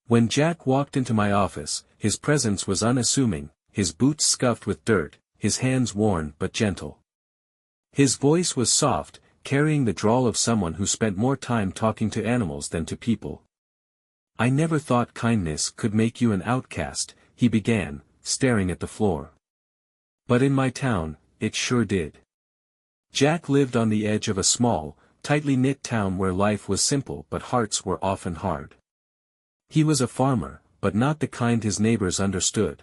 When Jack walked into my office, his presence was unassuming, his boots scuffed with dirt, his hands worn but gentle. His voice was soft, carrying the drawl of someone who spent more time talking to animals than to people. "I never thought kindness could make you an outcast," he began, staring at the floor. "But in my town, it sure did." Jack lived on the edge of a small, tightly knit town where life was simple but hearts were often hard. He was a farmer, but not the kind his neighbors understood.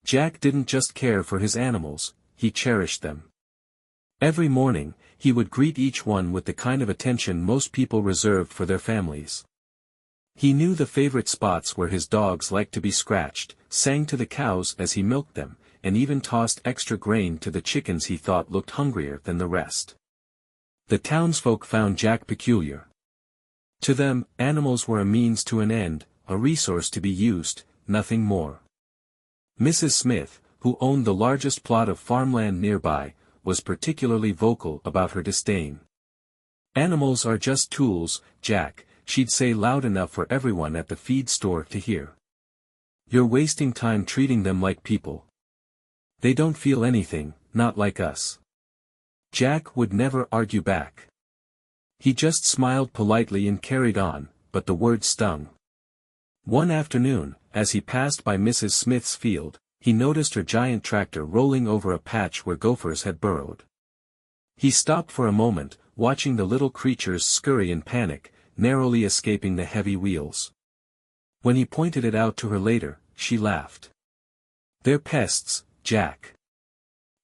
Jack didn't just care for his animals, he cherished them. Every morning, he would greet each one with the kind of attention most people reserved for their families. He knew the favorite spots where his dogs liked to be scratched, sang to the cows as he milked them, and even tossed extra grain to the chickens he thought looked hungrier than the rest. The townsfolk found Jack peculiar. To them, animals were a means to an end, a resource to be used, nothing more. Mrs. Smith, who owned the largest plot of farmland nearby, was particularly vocal about her disdain. "Animals are just tools, Jack," she'd say loud enough for everyone at the feed store to hear. "You're wasting time treating them like people. They don't feel anything, not like us." Jack would never argue back. He just smiled politely and carried on, but the words stung. One afternoon, as he passed by Mrs. Smith's field, he noticed her giant tractor rolling over a patch where gophers had burrowed. He stopped for a moment, watching the little creatures scurry in panic, narrowly escaping the heavy wheels. When he pointed it out to her later, she laughed. "They're pests, Jack.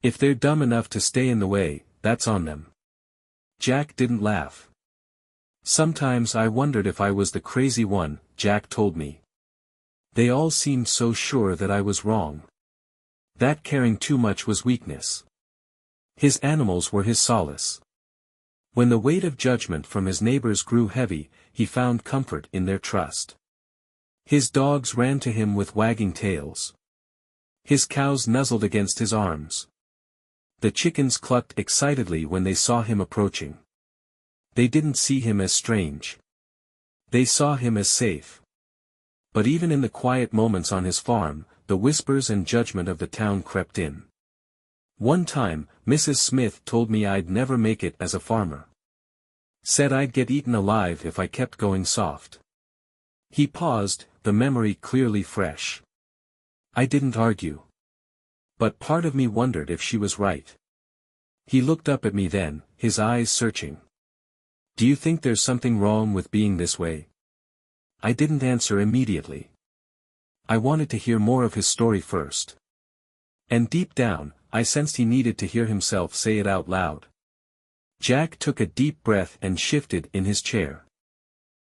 If they're dumb enough to stay in the way, that's on them." Jack didn't laugh. "Sometimes I wondered if I was the crazy one," Jack told me. "They all seemed so sure that I was wrong. That caring too much was weakness." His animals were his solace. When the weight of judgment from his neighbors grew heavy, he found comfort in their trust. His dogs ran to him with wagging tails. His cows nuzzled against his arms. The chickens clucked excitedly when they saw him approaching. They didn't see him as strange. They saw him as safe. But even in the quiet moments on his farm, the whispers and judgment of the town crept in. One time, Mrs. Smith told me I'd never make it as a farmer. Said I'd get eaten alive if I kept going soft. He paused, the memory clearly fresh. I didn't argue. But part of me wondered if she was right. He looked up at me then, his eyes searching. "Do you think there's something wrong with being this way?" I didn't answer immediately. I wanted to hear more of his story first. And deep down, I sensed he needed to hear himself say it out loud. Jack took a deep breath and shifted in his chair.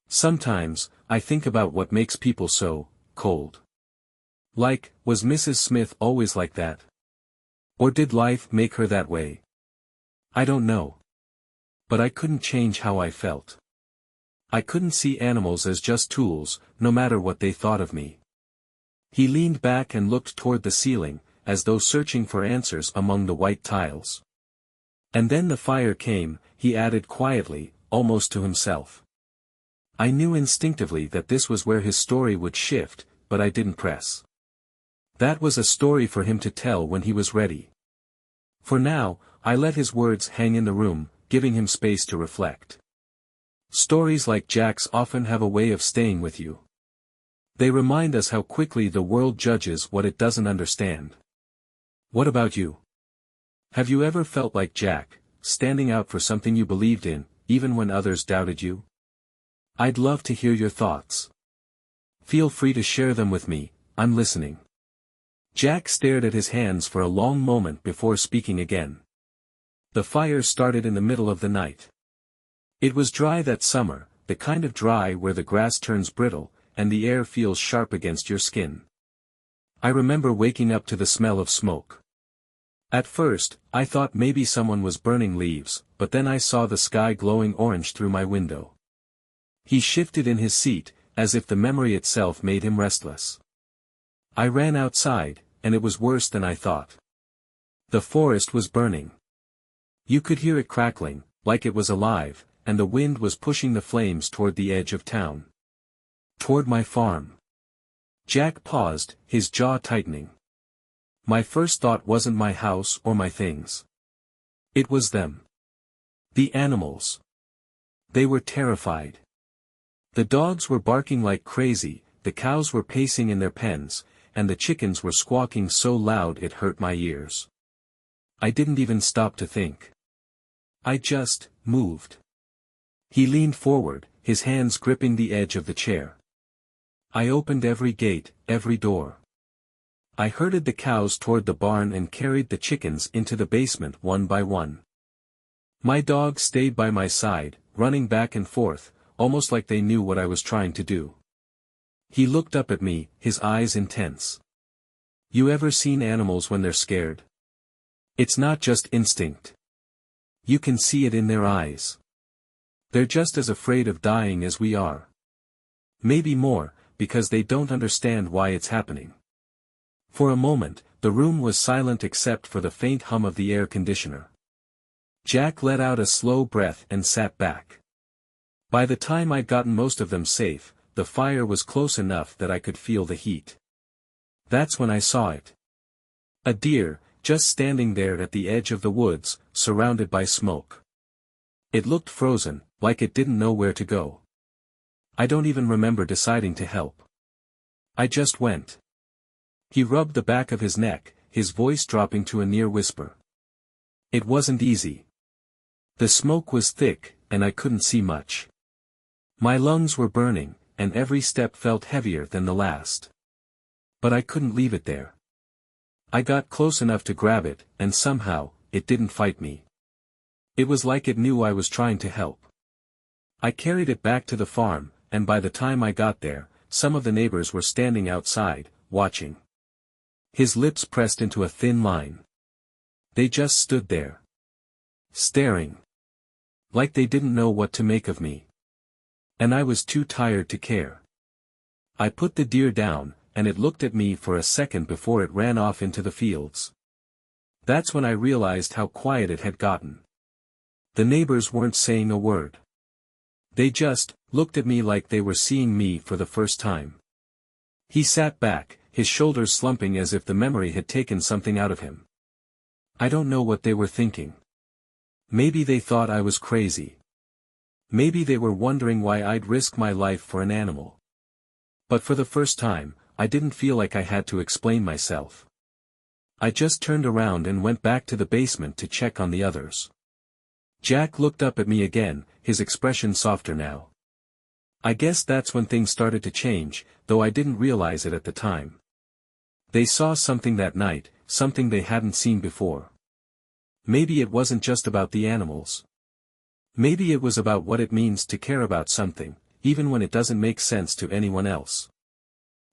"Sometimes, I think about what makes people so cold. Like, was Mrs. Smith always like that? Or did life make her that way? I don't know. But I couldn't change how I felt. I couldn't see animals as just tools, no matter what they thought of me." He leaned back and looked toward the ceiling, as though searching for answers among the white tiles. "And then the fire came," he added quietly, almost to himself. I knew instinctively that this was where his story would shift, but I didn't press. That was a story for him to tell when he was ready. For now, I let his words hang in the room, giving him space to reflect. Stories like Jack's often have a way of staying with you. They remind us how quickly the world judges what it doesn't understand. What about you? Have you ever felt like Jack, standing out for something you believed in, even when others doubted you? I'd love to hear your thoughts. Feel free to share them with me, I'm listening. Jack stared at his hands for a long moment before speaking again. The fire started in the middle of the night. It was dry that summer, the kind of dry where the grass turns brittle, and the air feels sharp against your skin. I remember waking up to the smell of smoke. At first, I thought maybe someone was burning leaves, but then I saw the sky glowing orange through my window. He shifted in his seat, as if the memory itself made him restless. I ran outside, and it was worse than I thought. The forest was burning. You could hear it crackling, like it was alive, and the wind was pushing the flames toward the edge of town. Toward my farm. Jack paused, his jaw tightening. My first thought wasn't my house or my things. It was them. The animals. They were terrified. The dogs were barking like crazy, the cows were pacing in their pens, and the chickens were squawking so loud it hurt my ears. I didn't even stop to think. I just moved. He leaned forward, his hands gripping the edge of the chair. I opened every gate, every door. I herded the cows toward the barn and carried the chickens into the basement one by one. My dog stayed by my side, running back and forth, almost like they knew what I was trying to do. He looked up at me, his eyes intense. You ever seen animals when they're scared? It's not just instinct. You can see it in their eyes. They're just as afraid of dying as we are. Maybe more, because they don't understand why it's happening. For a moment, the room was silent except for the faint hum of the air conditioner. Jack let out a slow breath and sat back. By the time I'd gotten most of them safe, the fire was close enough that I could feel the heat. That's when I saw it. A deer, just standing there at the edge of the woods, surrounded by smoke. It looked frozen, like it didn't know where to go. I don't even remember deciding to help. I just went. He rubbed the back of his neck, his voice dropping to a near whisper. It wasn't easy. The smoke was thick, and I couldn't see much. My lungs were burning, and every step felt heavier than the last. But I couldn't leave it there. I got close enough to grab it, and somehow, it didn't fight me. It was like it knew I was trying to help. I carried it back to the farm, and by the time I got there, some of the neighbors were standing outside, watching. His lips pressed into a thin line. They just stood there. Staring. Like they didn't know what to make of me. And I was too tired to care. I put the deer down, and it looked at me for a second before it ran off into the fields. That's when I realized how quiet it had gotten. The neighbors weren't saying a word. They just looked at me like they were seeing me for the first time. He sat back, his shoulders slumping as if the memory had taken something out of him. I don't know what they were thinking. Maybe they thought I was crazy. Maybe they were wondering why I'd risk my life for an animal. But for the first time, I didn't feel like I had to explain myself. I just turned around and went back to the basement to check on the others. Jack looked up at me again, his expression softer now. I guess that's when things started to change, though I didn't realize it at the time. They saw something that night, something they hadn't seen before. Maybe it wasn't just about the animals. Maybe it was about what it means to care about something, even when it doesn't make sense to anyone else.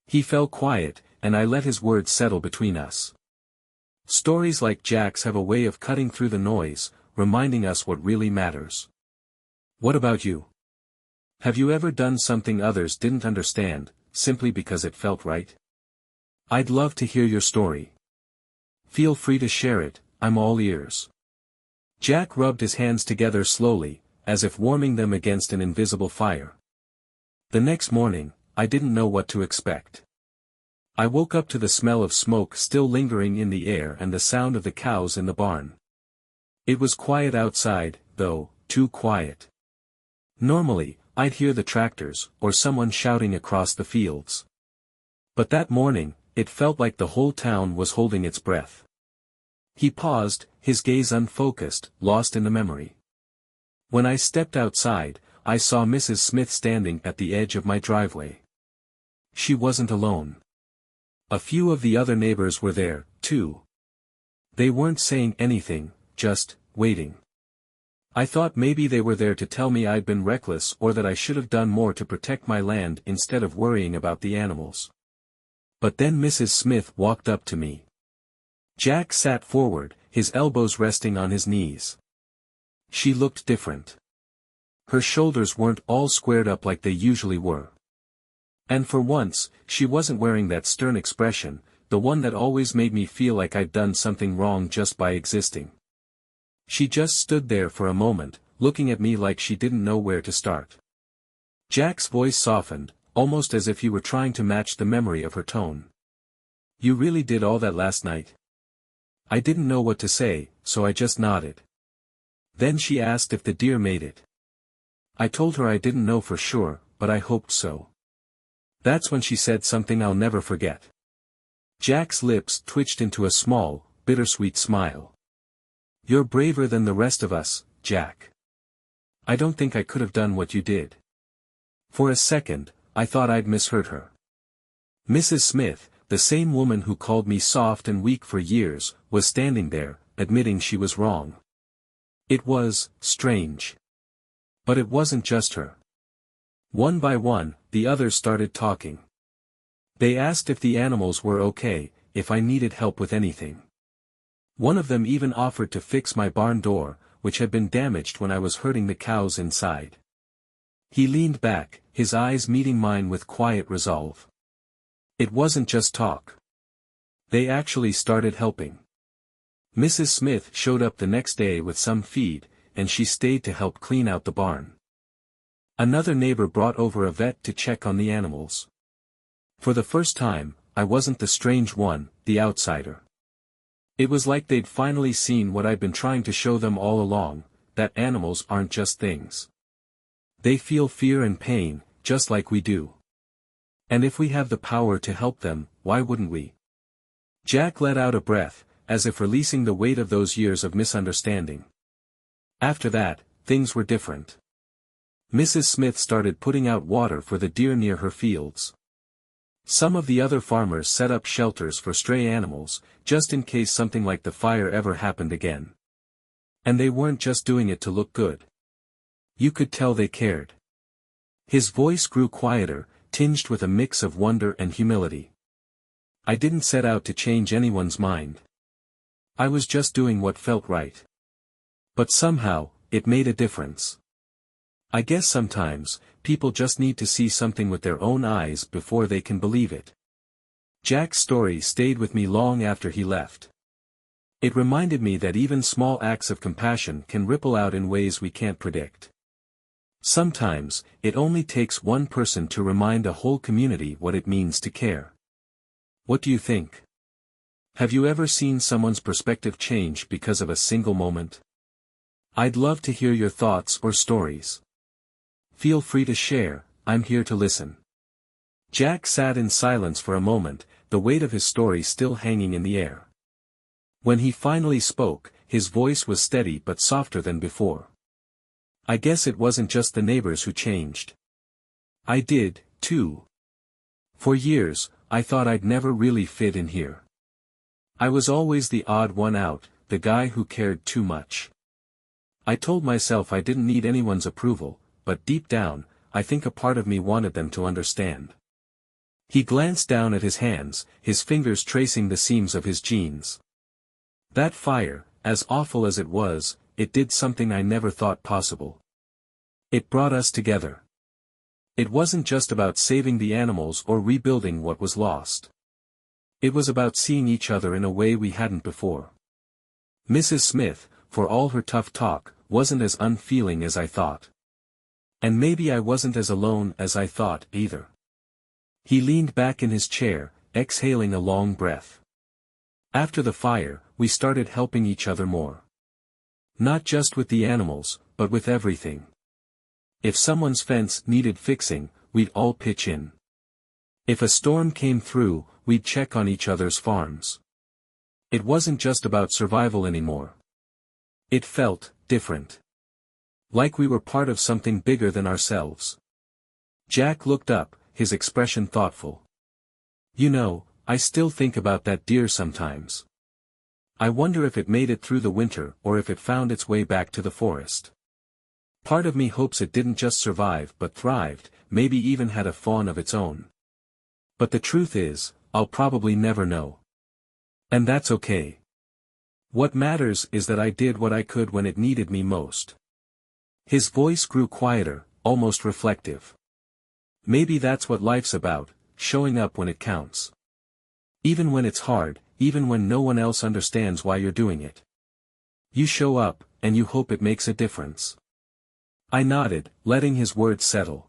He fell quiet, and I let his words settle between us. Stories like Jack's have a way of cutting through the noise, reminding us what really matters. What about you? Have you ever done something others didn't understand, simply because it felt right? I'd love to hear your story. Feel free to share it, I'm all ears. Jack rubbed his hands together slowly, as if warming them against an invisible fire. The next morning, I didn't know what to expect. I woke up to the smell of smoke still lingering in the air and the sound of the cows in the barn. It was quiet outside, though, too quiet. Normally, I'd hear the tractors, or someone shouting across the fields. But that morning, it felt like the whole town was holding its breath. He paused, his gaze unfocused, lost in the memory. When I stepped outside, I saw Mrs. Smith standing at the edge of my driveway. She wasn't alone. A few of the other neighbors were there, too. They weren't saying anything, just waiting. I thought maybe they were there to tell me I'd been reckless or that I should have done more to protect my land instead of worrying about the animals. But then Mrs. Smith walked up to me. Jack sat forward, his elbows resting on his knees. She looked different. Her shoulders weren't all squared up like they usually were. And for once, she wasn't wearing that stern expression, the one that always made me feel like I'd done something wrong just by existing. She just stood there for a moment, looking at me like she didn't know where to start. Jack's voice softened, almost as if you were trying to match the memory of her tone. "You really did all that last night?" I didn't know what to say, so I just nodded. Then she asked if the deer made it. I told her I didn't know for sure, but I hoped so. That's when she said something I'll never forget. Jack's lips twitched into a small, bittersweet smile. "You're braver than the rest of us, Jack. I don't think I could have done what you did." For a second, I thought I'd misheard her. Mrs. Smith, the same woman who called me soft and weak for years, was standing there, admitting she was wrong. It was strange. But it wasn't just her. One by one, the others started talking. They asked if the animals were okay, if I needed help with anything. One of them even offered to fix my barn door, which had been damaged when I was herding the cows inside. He leaned back, his eyes meeting mine with quiet resolve. It wasn't just talk. They actually started helping. Mrs. Smith showed up the next day with some feed, and she stayed to help clean out the barn. Another neighbor brought over a vet to check on the animals. For the first time, I wasn't the strange one, the outsider. It was like they'd finally seen what I'd been trying to show them all along, that animals aren't just things. They feel fear and pain, just like we do. And if we have the power to help them, why wouldn't we? Jack let out a breath, as if releasing the weight of those years of misunderstanding. After that, things were different. Mrs. Smith started putting out water for the deer near her fields. Some of the other farmers set up shelters for stray animals, just in case something like the fire ever happened again. And they weren't just doing it to look good. You could tell they cared. His voice grew quieter, tinged with a mix of wonder and humility. I didn't set out to change anyone's mind. I was just doing what felt right. But somehow, it made a difference. I guess sometimes, people just need to see something with their own eyes before they can believe it. Jack's story stayed with me long after he left. It reminded me that even small acts of compassion can ripple out in ways we can't predict. Sometimes, it only takes one person to remind a whole community what it means to care. What do you think? Have you ever seen someone's perspective change because of a single moment? I'd love to hear your thoughts or stories. Feel free to share, I'm here to listen. Jack sat in silence for a moment, the weight of his story still hanging in the air. When he finally spoke, his voice was steady but softer than before. I guess it wasn't just the neighbors who changed. I did, too. For years, I thought I'd never really fit in here. I was always the odd one out, the guy who cared too much. I told myself I didn't need anyone's approval, but deep down, I think a part of me wanted them to understand. He glanced down at his hands, his fingers tracing the seams of his jeans. That fire, as awful as it was, it did something I never thought possible. It brought us together. It wasn't just about saving the animals or rebuilding what was lost. It was about seeing each other in a way we hadn't before. Mrs. Smith, for all her tough talk, wasn't as unfeeling as I thought. And maybe I wasn't as alone as I thought, either. He leaned back in his chair, exhaling a long breath. After the fire, we started helping each other more. Not just with the animals, but with everything. If someone's fence needed fixing, we'd all pitch in. If a storm came through, we'd check on each other's farms. It wasn't just about survival anymore. It felt different. Like we were part of something bigger than ourselves. Jack looked up, his expression thoughtful. You know, I still think about that deer sometimes. I wonder if it made it through the winter or if it found its way back to the forest. Part of me hopes it didn't just survive but thrived, maybe even had a fawn of its own. But the truth is, I'll probably never know. And that's okay. What matters is that I did what I could when it needed me most. His voice grew quieter, almost reflective. Maybe that's what life's about, showing up when it counts. Even when it's hard, even when no one else understands why you're doing it. You show up, and you hope it makes a difference. I nodded, letting his words settle.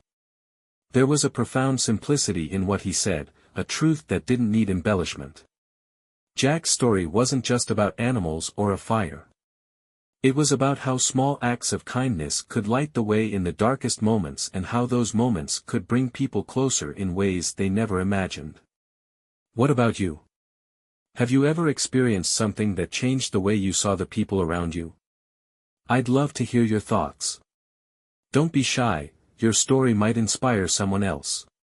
There was a profound simplicity in what he said, a truth that didn't need embellishment. Jack's story wasn't just about animals or a fire. It was about how small acts of kindness could light the way in the darkest moments and how those moments could bring people closer in ways they never imagined. What about you? Have you ever experienced something that changed the way you saw the people around you? I'd love to hear your thoughts. Don't be shy, your story might inspire someone else.